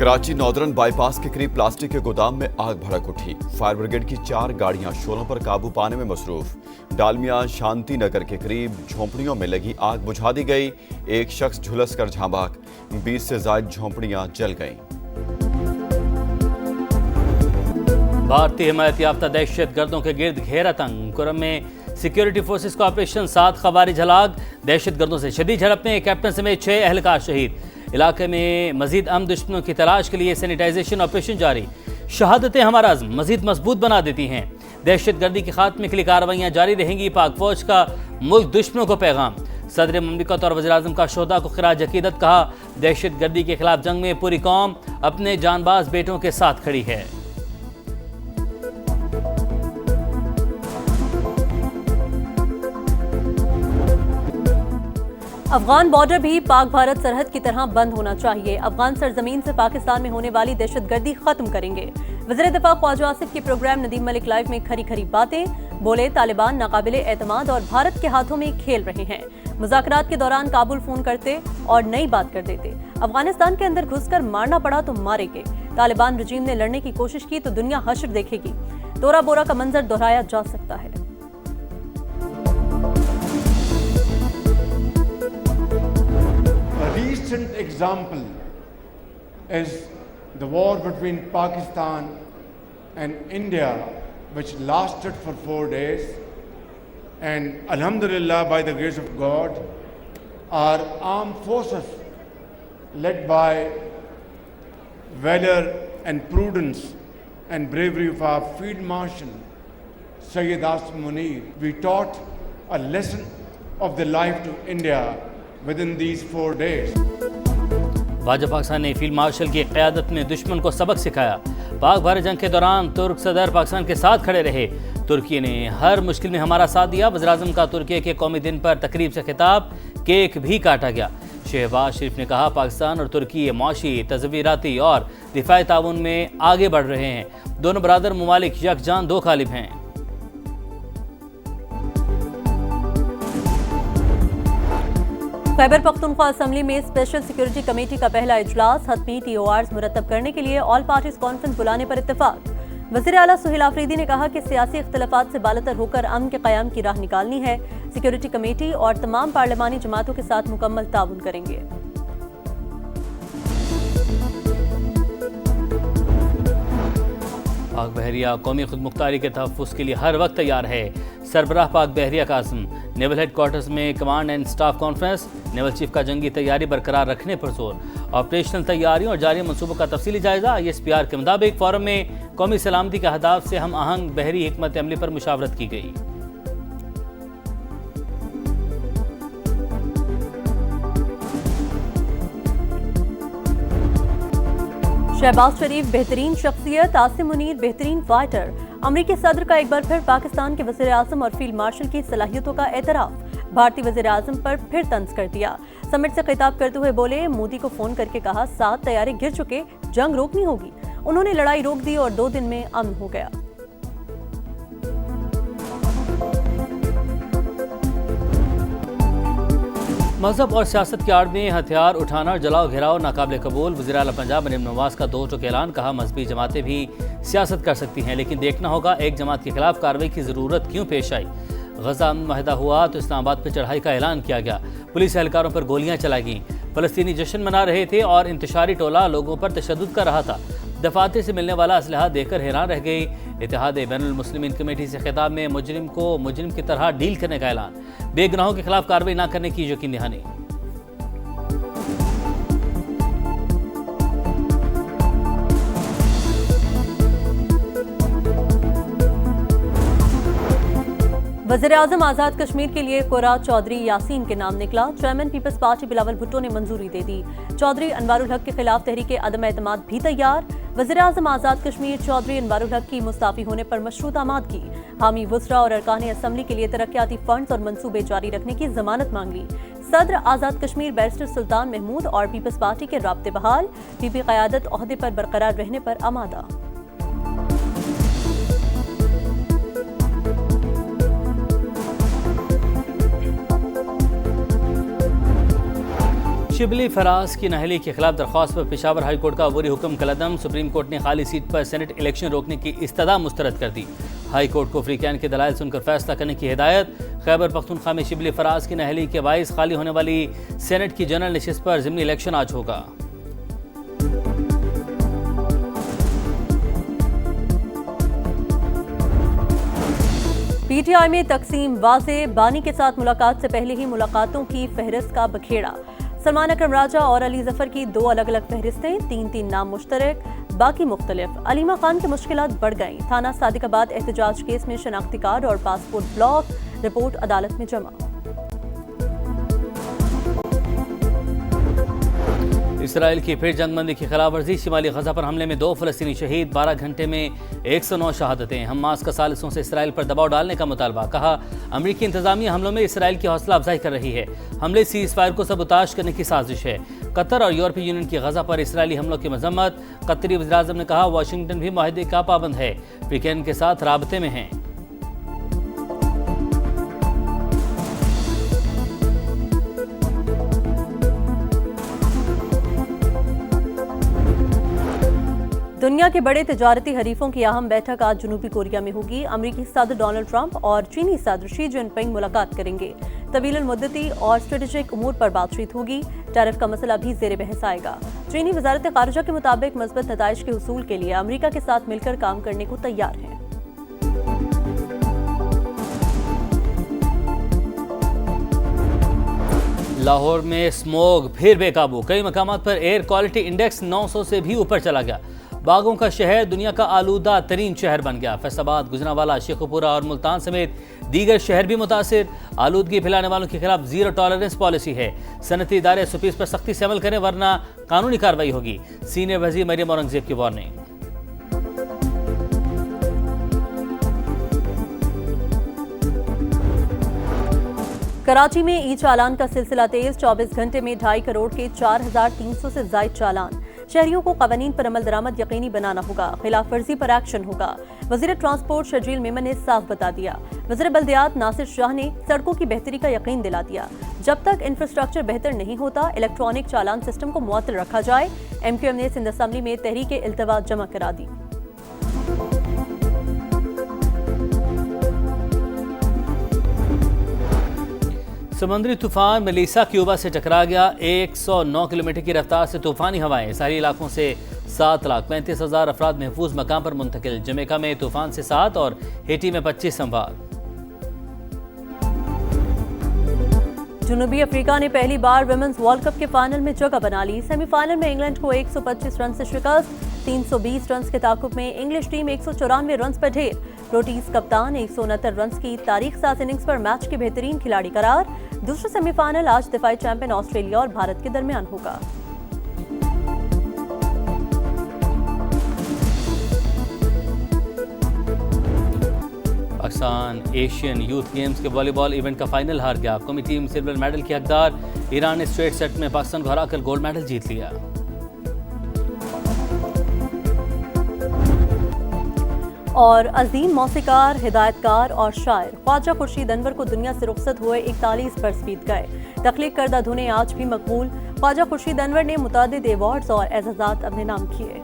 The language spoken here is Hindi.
कराची नॉर्दर्न बाईपास के करीब प्लास्टिक के गोदाम में आग भड़क उठी। फायर ब्रिगेड की 4 गाड़ियां शोलों पर काबू पाने में मसरूफ। डालमिया शांति नगर के करीब झोंपड़ियों में लगी आग बुझा दी गई। एक शख्स झुलस कर झांबाक। 20 से ज्यादा झोंपड़ियां जल गईं। भारतीय हिमायत याफ्ता दहशत गर्दों के गिर्द घेरा तंग। कुरम में सिक्योरिटी फोर्सेस का ऑपरेशन 7 खवारिज हलाक। दहशत गर्दों से शदीद झड़प में कैप्टन समेत 6 एहलकार शहीद। इलाके में मजीद अमन दुश्मनों की तलाश के लिए सैनिटाइजेशन ऑपरेशन जारी। शहादतें हमारा अज़्म मजीद मजबूत बना देती हैं। दहशत गर्दी के खात्मे के लिए कार्रवाइयाँ जारी रहेंगी। पाक फौज का मुल्क दुश्मनों को पैगाम। सदर ममलिकत और वज़ीर आज़म का शोहदा को खिराज अकीदत। कहा, दहशत गर्दी के खिलाफ जंग में पूरी कौम अपने जानबाज बेटों के साथ खड़ी है। अफगान बॉर्डर भी पाक भारत सरहद की तरह बंद होना चाहिए। अफगान सरजमीन से पाकिस्तान में होने वाली दहशतगर्दी खत्म करेंगे। वज़ीर दिफा ख्वाजा आसिफ की प्रोग्राम नदीम मलिक लाइव में खरी खरी बातें। बोले, तालिबान नाकाबिले एतमाद और भारत के हाथों में खेल रहे हैं। मुज़ाकरात के दौरान काबुल फोन करते और नई बात कर देते। अफगानिस्तान के अंदर घुसकर मारना पड़ा तो मारेंगे। तालिबान रजीम ने लड़ने की कोशिश की तो दुनिया हश्र देखेगी। तोरा बोरा का मंजर दोहराया जा सकता है। Recent example is the war between Pakistan and India, which lasted for 4 days, and Alhamdulillah, by the grace of God, our armed forces, led by valor and prudence and bravery of our Field Marshal Sayyid Asim Munir, we taught a lesson of the life to India within these 4 days. Bhajpa Pakistan ने फील्ड मार्शल की क़यादत में दुश्मन को सबक सिखाया। पाक भारत जंग के दौरान तुर्क सदर पाकिस्तान के साथ खड़े रहे। तुर्की ने हर मुश्किल में हमारा साथ दिया। वज़ीर-ए-आज़म का तुर्की के कौमी दिन पर तकरीब से खिताब। केक भी काटा गया। शहबाज शरीफ ने कहा, पाकिस्तान और तुर्की माशी, तज़वीराती और दिफाई ताउन में आगे बढ़ रहे हैं। दोनों बरादर ममालिक यकजान दो कालिब हैं। खैबर पख्तूनख्वा असम्बली में स्पेशल सिक्योरिटी कमेटी का पहला इजलास। हतमी TORs मुरतब करने के लिए ऑल पार्टीज कॉन्फ्रेंस बुलाने पर इत्तेफाक। वज़ीर आला सुहेल आफरीदी ने कहा कि सियासी इख्तलाफात से बालतर होकर अमन के क़याम की राह निकालनी है। सिक्योरिटी कमेटी और तमाम पार्लिमानी जमातों के साथ मुकम्मल ताउन करेंगे। पाक बहरिया कौमी खुदमुख्तारी के तहफ़्फ़ुज़ के लिए हर वक्त तैयार है। सरबराह पाक बहरिया कासिम। नेवल हेडक्वार्टर्स में command and staff conference. Naval chief का जंगी तैयारी बरकरार रखने पर जोर। ऑपरेशनल तैयारियों और जारी मनसूबों का तफसीली जायजा। ISPR के मुताबिक फोरम में कौमी सलामती के अहदाफ से हम आहंग बहरी हिकमत अमली पर मुशावरत की गई। शहबाज शरीफ बेहतरीन शख्सियत, आसिम मुनीर बेहतरीन फाइटर। अमरीकी सदर का एक बार फिर पाकिस्तान के वज़ीर आज़म और फील्ड मार्शल की सलाहियतों का एतराफ़। भारतीय वज़ीर आज़म पर फिर तंज कर दिया। समिट से खिताब करते हुए बोले, मोदी को फोन करके कहा 7 तैयारे गिर चुके, जंग रोकनी होगी। उन्होंने लड़ाई रोक दी और 2 दिन में अमन हो गया। मजहब और सियासत की आड़ में हथियार उठाना और जलाओ घेराव नाकाबिले कबूल। वज़ीर आला पंजाब मरीम नवाज का 2 टोक ऐलान। कहा, मजहबी जमातें भी सियासत कर सकती हैं, लेकिन देखना होगा एक जमात के खिलाफ कार्रवाई की ज़रूरत क्यों पेश आई। गजा मुआहदा हुआ तो इस्लामाबाद पर चढ़ाई का ऐलान किया गया। पुलिस एहलकारों पर गोलियां चलाई गईं। फ़लस्तीनी जश्न मना रहे थे और इंतशारी टोला लोगों पर तशद्दुद कर रहा था। दफातर से मिलने वाला असलहा देखकर हैरान रह गई। इत्तेहाद बैनुल मुस्लिमीन कमेटी से खिताब में मुजरिम को मुजरिम की तरह डील करने का ऐलान। बेगुनाहों के खिलाफ कार्रवाई न करने की यकीन दहानी। वज़ीर आज़म आज़ाद कश्मीर के लिए कोरा चौधरी यासीन के नाम निकला। Chairman people's party Bilawal Bhutto ने मंजूरी दे दी। चौधरी अनवारुल हक के खिलाफ तहरीक अदम एतमाद भी तैयार। वज़ीर आज़म आज़ाद कश्मीर चौधरी अनवारुल हक की मुस्ताफ़ी होने पर मशरूत आमादगी। हामी वुज़रा और अरकान असम्बली के लिए तरक्याती फंड्स और मंसूबे जारी रखने की जमानत मांग ली। सदर आज़ाद कश्मीर बैरिस्टर सुल्तान महमूद और पीपल्स पार्टी के राब्ते बहाल। PP क़यादत ओहदे पर बरकरार रहने पर आमादा। शिबली फराज की नाअहली के खिलाफ दरख्वास्त पर पेशावर हाई कोर्ट का अबूरी हुक्म कलअदम। सुप्रीम कोर्ट ने खाली सीट पर सेनेट इलेक्शन रोकने की इस्तदा मुस्तरद कर दी। हाई कोर्ट को फ्रीकैन के दलाइल सुनकर फैसला करने की हिदायत। खैबर पख्तूनख्वा में शिबली फराज की नाअहली के बाइस खाली होने वाली सेनेट की जनरल नशिस्त पर ज़िमनी इलेक्शन आज होगा। पीटीआई में तकसीम वाज़े, बानी के साथ मुलाकात से पहले ही मुलाकातों की फहरिस्त का बखेड़ा। सलमान अकरम राजा और अली जफर की दो अलग अलग फहरिस्तें, 3-3 नाम मुश्तरक, बाकी मुख्तलिफ। अलीमा खान की मुश्किलात बढ़ गईं। थाना सादिकाबाद एहतजाज केस में शनाख्ती कार्ड और पासपोर्ट ब्लॉक, रिपोर्ट अदालत में जमा। इसराइल की फिर जंगबंदी की खिलाफवर्जी। शिमाली गजा पर हमले में 2 फ़लस्तीनी शहीद, 12 घंटे में 109 शहादतें। हमास का सालिसों से इसराइल पर दबाव डालने का मुतालबा। कहा अमरीकी इंतजामिया हमलों में इसराइल की हौसला अफजाई कर रही है। हमले सीज़ फायर को सबूताश करने की साजिश है। कतर और यूरोपीय यूनियन की गजा पर इसराइली हमलों की मजम्मत। कतरी वज़ीर-ए-आज़म ने कहा वाशिंगटन भी मुआहदे का पाबंद है, फ्रीकैन के साथ राबते में है। दुनिया के बड़े तिजारती हरीफों की अहम बैठक आज जनूबी कोरिया में होगी। अमरीकी सदर डोनाल्ड ट्रंप और चीनी सदर शी जिनपिंग मुलाकात करेंगे। तवील मुद्दती और स्ट्रेटेजिक उमूर पर बातचीत होगी। टैरिफ का मसला भी ज़ेर बहस आएगा। चीनी वजारत खारजा के मुताबिक मज़बूत नताइज के हुसूल के लिए अमरीका के साथ मिलकर काम करने को तैयार है। लाहौर में स्मोग फिर बेकाबू। कई मकामात पर एयर क्वालिटी इंडेक्स 900 से भी ऊपर चला गया। बागों का शहर दुनिया का आलूदा तरीन शहर बन गया। फैसलाबाद, गुजरांवाला, शेखुपुरा और मुल्तान समेत दीगर शहर भी मुतासिर। आलूदगी फैलाने वालों के खिलाफ जीरो टॉलरेंस पॉलिसी है। सनती इदारे सुपीस पर सख्ती से अमल करें वरना कानूनी कार्रवाई होगी। सीनियर वजीर मरियम औरंगजेब की वार्निंग। कराची में ई चालान का सिलसिला तेज। 24 घंटे में 2.5 करोड़ के 4,300 से जायद चालान। शहरियों को कवानीन पर अमल दरामद यकीनी बनाना होगा। खिलाफ वर्जी पर एक्शन होगा। वजीर ट्रांसपोर्ट शजील मेमन ने साफ बता दिया। वजीर बल्दियात नासिर शाह ने सड़कों की बेहतरी का यकीन दिला दिया। जब तक इंफ्रास्ट्रक्चर बेहतर नहीं होता इलेक्ट्रॉनिक चालान सिस्टम को मुअत्तल रखा जाए। MQM ने सिंध असम्बली में तहरीक इल्तवा जमा करा दी। समुद्री तूफान मेलिसा क्यूबा से टकरा गया। 109 किलोमीटर की रफ्तार से तूफानी हवाएं। साहिली इलाकों से 7,35,000 अफराद महफूज मकाम पर मुंतकिल। जमैका में तूफान से 7 और हेटी में 25 अमवात। जनूबी अफ्रीका ने पहली बार विमेंस वर्ल्ड कप के फाइनल में जगह बना ली। सेमीफाइनल में इंग्लैंड को 125 रन से शिकस्त। 320 रन के ताकुब में इंग्लिश टीम 194 रन पर ढेर। प्रोटीज कप्तान 169 रन की तारीख साज इनिंग्स पर मैच के बेहतरीन खिलाड़ी करार। दूसरा सेमीफाइनल आज दिफाई चैंपियन ऑस्ट्रेलिया और भारत के दरमियान होगा। पाकिस्तान एशियन यूथ गेम्स के वॉलीबॉल इवेंट का फाइनल हार गया। कौमी टीम सिल्वर मेडल की हकदार। ईरान ने स्ट्रेट सेट में पाकिस्तान को हराकर गोल्ड मेडल जीत लिया। और अजीम मौसीकार, हिदायतकार और शायर ख्वाजा खुर्शीद अनवर को दुनिया से रुखसत हुए 41 बरस बीत गए। तख्लीक करदा धुनें आज भी मकबूल। ख्वाजा खुर्शीद अनवर ने मुतादिद अवार्ड्स और एजाज़ात अपने नाम किए।